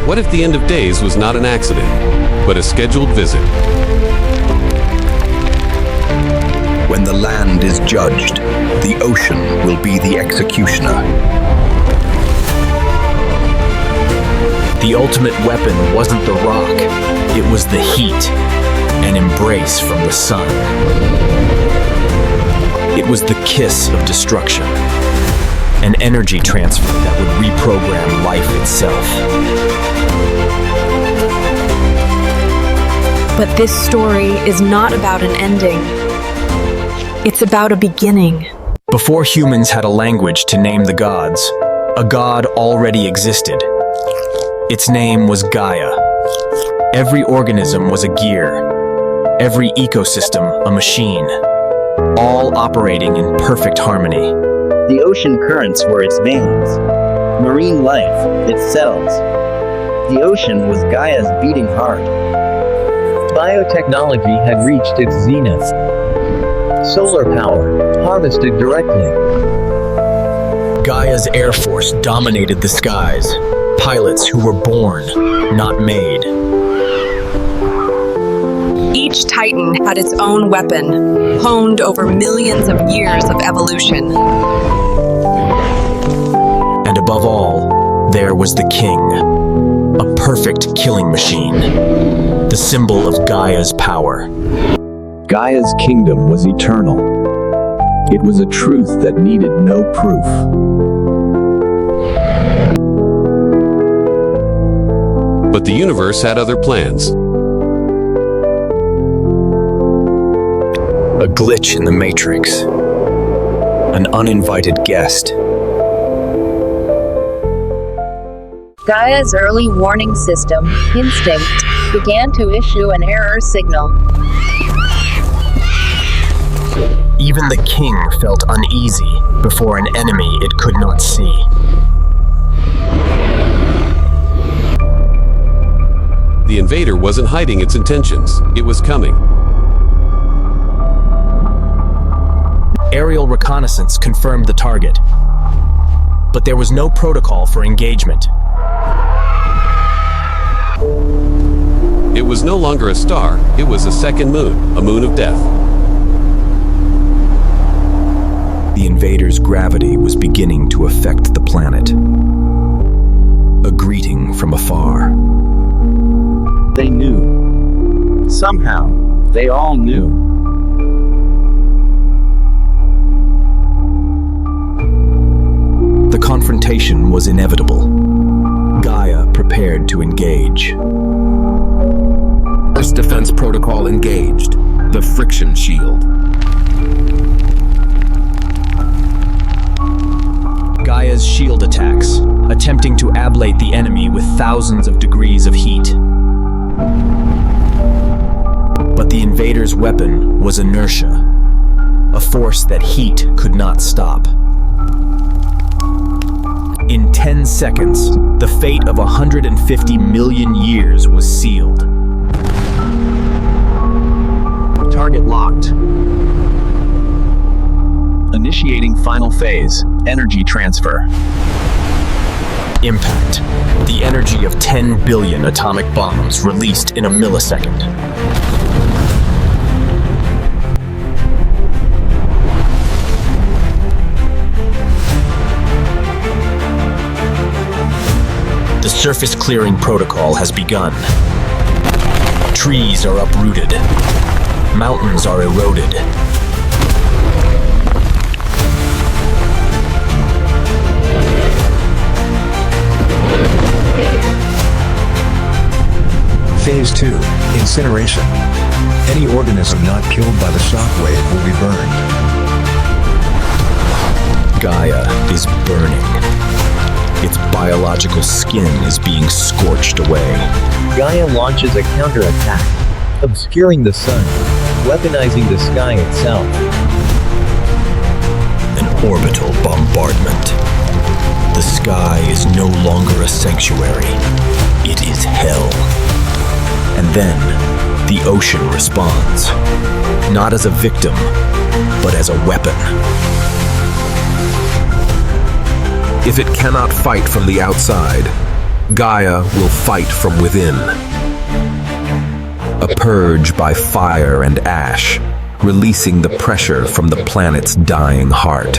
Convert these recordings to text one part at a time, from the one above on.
What if the end of days was not an accident, but a scheduled visit? When the land is judged, the ocean will be the executioner. The ultimate weapon wasn't the rock, it was the heat, an embrace from the sun. It was the kiss of destruction, an energy transfer that would reprogram life itself. But this story is not about an ending. It's about a beginning. Before humans had a language to name the gods, a god already existed. Its name was Gaia. Every organism was a gear, every ecosystem a machine, all operating in perfect harmony. The ocean currents were its veins, marine life, its cells. The ocean was Gaia's beating heart. Biotechnology had reached its zenith. Solar power, harvested directly. Gaia's air force dominated the skies. Pilots who were born, not made. Each Titan had its own weapon, honed over millions of years of evolution. And above all, there was the king, a perfect killing machine, the symbol of Gaia's power. Gaia's kingdom was eternal. It was a truth that needed no proof. But the universe had other plans. A glitch in the matrix. An uninvited guest. Gaia's early warning system, Instinct, began to issue an error signal. Even the king felt uneasy before an enemy it could not see. The invader wasn't hiding its intentions. It was coming. Aerial reconnaissance confirmed the target, but there was no protocol for engagement. It was no longer a star. It was a second moon, a moon of death. The invader's gravity was beginning to affect the planet. A greeting from afar. They knew. Somehow, they all knew. The confrontation was inevitable. Gaia prepared to engage. First defense protocol engaged. The friction shield. Gaia's shield attacks, attempting to ablate the enemy with thousands of degrees of heat. But the invader's weapon was inertia, a force that heat could not stop. In 10 seconds, the fate of 150 million years was sealed. Target locked. Initiating final phase, energy transfer. Impact. The energy of 10 billion atomic bombs released in a millisecond. The surface clearing protocol has begun. Trees are uprooted. Mountains are eroded. Phase 2, incineration. Any organism not killed by the shockwave will be burned. Gaia is burning. Its biological skin is being scorched away. Gaia launches a counterattack, obscuring the sun, weaponizing the sky itself. An orbital bombardment. The sky is no longer a sanctuary. It is hell. And then, the ocean responds. Not as a victim, but as a weapon. If it cannot fight from the outside, Gaia will fight from within. A purge by fire and ash, releasing the pressure from the planet's dying heart.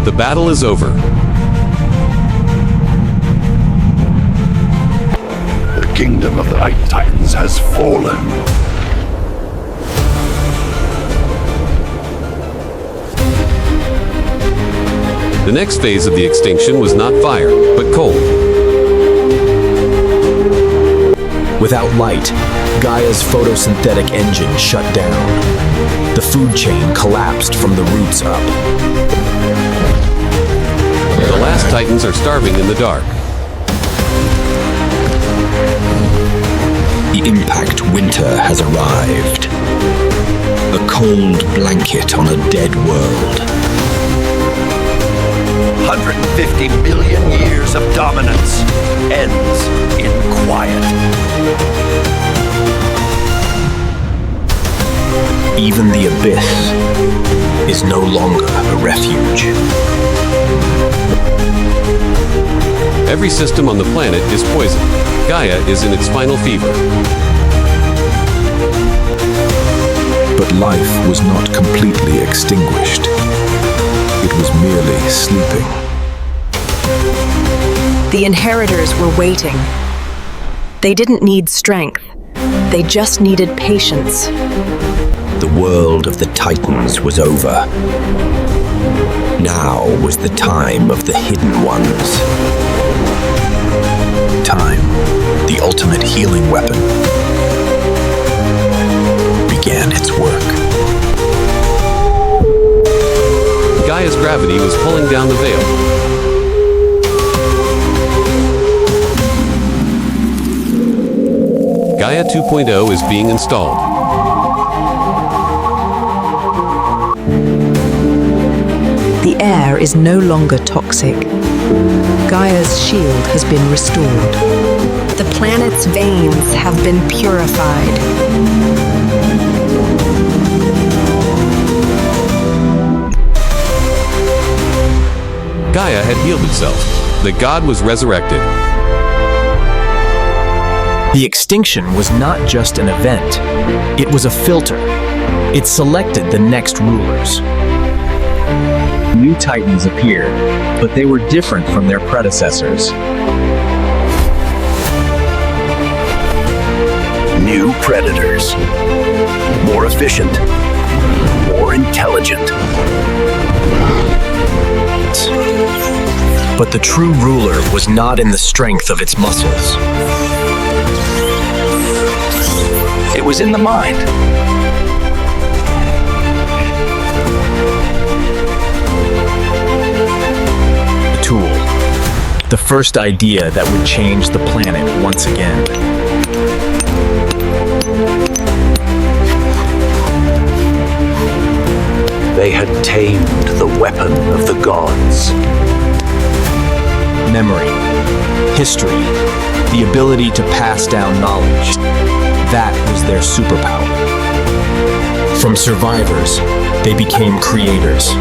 The battle is over. The kingdom of the Night Titans has fallen. The next phase of the extinction was not fire, but cold. Without light, Gaia's photosynthetic engine shut down. The food chain collapsed from the roots up. The last Titans are starving in the dark. The impact winter has arrived. A cold blanket on a dead world. 150 million years of dominance ends in quiet. Even the abyss is no longer a refuge. Every system on the planet is poisoned. Gaia is in its final fever. But life was not completely extinguished. It was merely sleeping. The inheritors were waiting. They didn't need strength. They just needed patience. The world of the Titans was over. Now was the time of the hidden ones. Time, the ultimate healing weapon, began its work. Gaia's gravity was pulling down the veil. Gaia 2.0 is being installed. The air is no longer toxic. Gaia's shield has been restored. The planet's veins have been purified. Gaia had healed itself. The god was resurrected. The extinction was not just an event. It was a filter. It selected the next rulers. New Titans appeared, but they were different from their predecessors. New predators. More efficient. More intelligent. But the true ruler was not in the strength of its muscles. It was in the mind. The tool. The first idea that would change the planet once again. They had tamed the weapon of the gods. Memory, history, the ability to pass down knowledge. That was their superpower. From survivors, they became creators.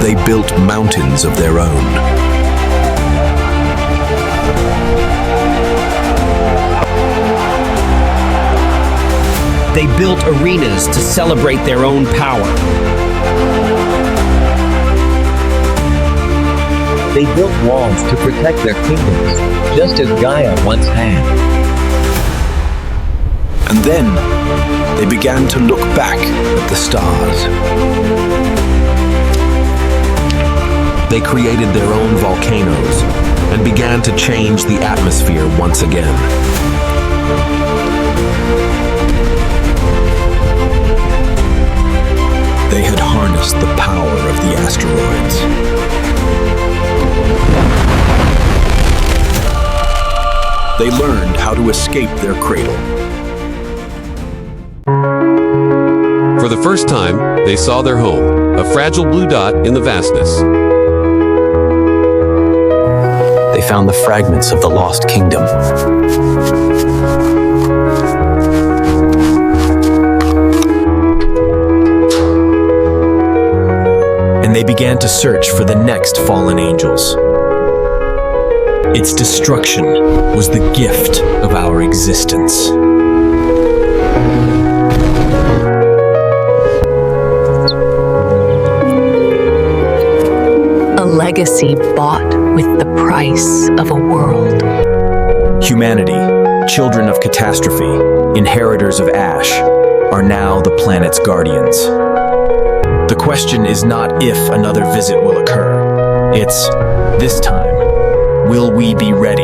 They built mountains of their own. They built arenas to celebrate their own power. They built walls to protect their kingdoms, just as Gaia once had. And then, they began to look back at the stars. They created their own volcanoes and began to change the atmosphere once again. They had harnessed the power of the asteroids. They learned how to escape their cradle. For the first time, they saw their home, a fragile blue dot in the vastness. They found the fragments of the lost kingdom. began to search for the next fallen angels. Its destruction was the gift of our existence. A legacy bought with the price of a world. Humanity, children of catastrophe, inheritors of ash, are now the planet's guardians. The question is not if another visit will occur. It's, this time, will we be ready?